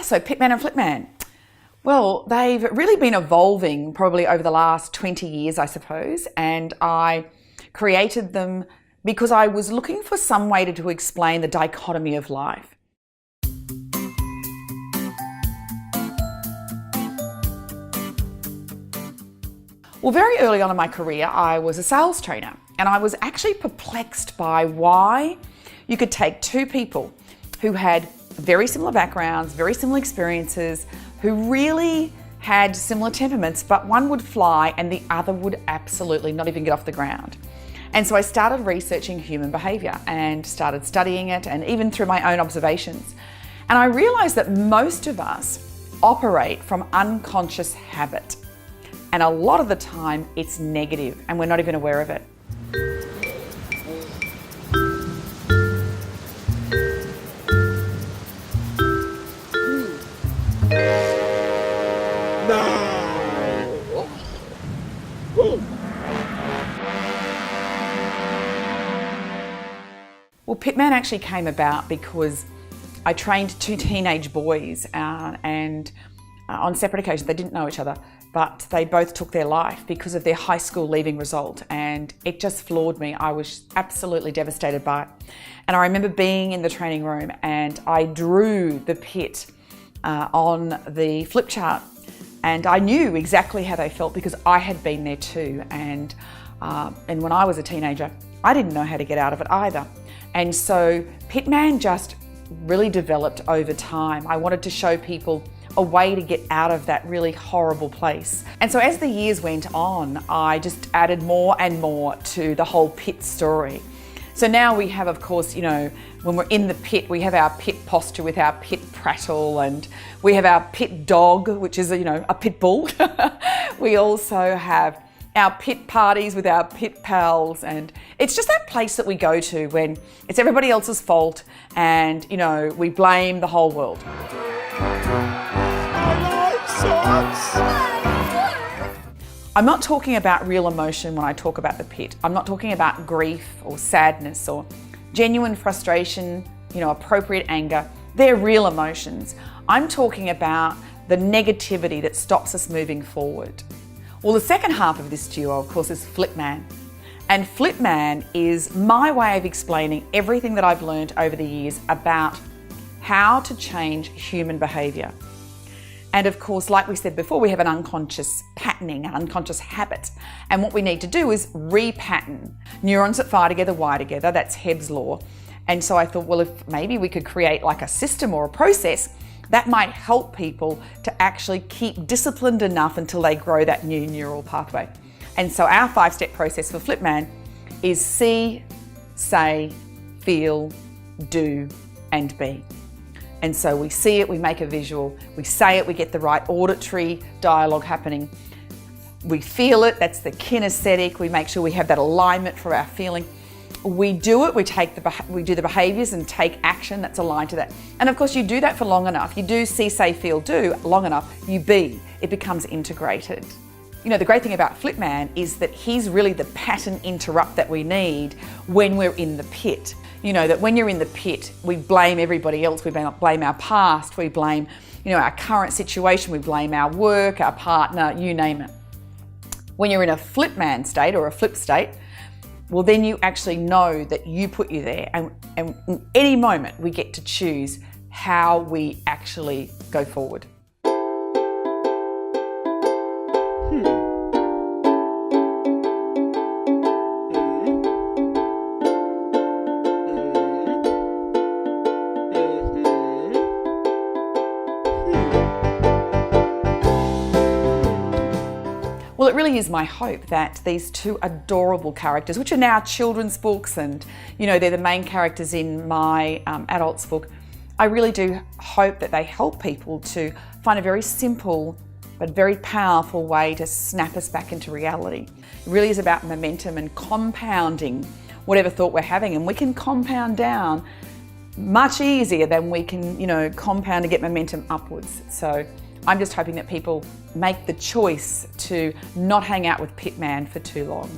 So Pittman and Flipman. Well, they've really been evolving probably over the last 20 years, I suppose, and I created them because I was looking for some way to explain the dichotomy of life. Well, very early on in my career, I was a sales trainer, and I was actually perplexed by why you could take two people who had very similar backgrounds, very similar experiences, who really had similar temperaments, but one would fly and the other would absolutely not even get off the ground. And so I started researching human behavior and started studying it, and even through my own observations. And I realized that most of us operate from unconscious habit. And a lot of the time it's negative and we're not even aware of it. Well, Pittman actually came about because I trained two teenage boys and on separate occasions, they didn't know each other, but they both took their life because of their high school leaving result, and it just floored me. I was absolutely devastated by it. And I remember being in the training room and I drew the pit on the flip chart, and I knew exactly how they felt because I had been there too. And when I was a teenager, I didn't know how to get out of it either. And so Pittman just really developed over time. I wanted to show people a way to get out of that really horrible place. And so as the years went on, I just added more and more to the whole pit story. So now we have, of course, when we're in the pit, we have our pit posture with our pit prattle, and we have our pit dog, which is, a pit bull. We also have our pit parties with our pit pals, and it's just that place that we go to when it's everybody else's fault and, we blame the whole world. I'm not talking about real emotion when I talk about the pit. I'm not talking about grief or sadness or genuine frustration, appropriate anger. They're real emotions. I'm talking about the negativity that stops us moving forward. Well, the second half of this duo, of course, is Flipman. And Flipman is my way of explaining everything that I've learned over the years about how to change human behavior. And of course, like we said before, we have an unconscious patterning, an unconscious habit. And what we need to do is repattern. Neurons that fire together, wire together. That's Hebb's law. And so I thought, well, if maybe we could create like a system or a process that might help people to actually keep disciplined enough until they grow that new neural pathway. And so our 5-step process for Flipman is see, say, feel, do, and be. And so we see it, we make a visual, we say it, we get the right auditory dialogue happening. We feel it, that's the kinesthetic, we make sure we have that alignment for our feeling. We do it, we do the behaviours and take action that's aligned to that. And of course you do that for long enough, you do see, say, feel, do long enough, you be, it becomes integrated. The great thing about Flipman is that he's really the pattern interrupt that we need when we're in the pit. That when you're in the pit, we blame everybody else, we blame our past, we blame, our current situation, we blame our work, our partner, you name it. When you're in a Flipman state or a flip state, well, then you actually know that you put you there, and in any moment we get to choose how we actually go forward. Well, it really is my hope that these two adorable characters, which are now children's books and, they're the main characters in my adults book, I really do hope that they help people to find a very simple but very powerful way to snap us back into reality. It really is about momentum and compounding whatever thought we're having, and we can compound down much easier than we can, compound to get momentum upwards. So I'm just hoping that people make the choice to not hang out with Pittman for too long.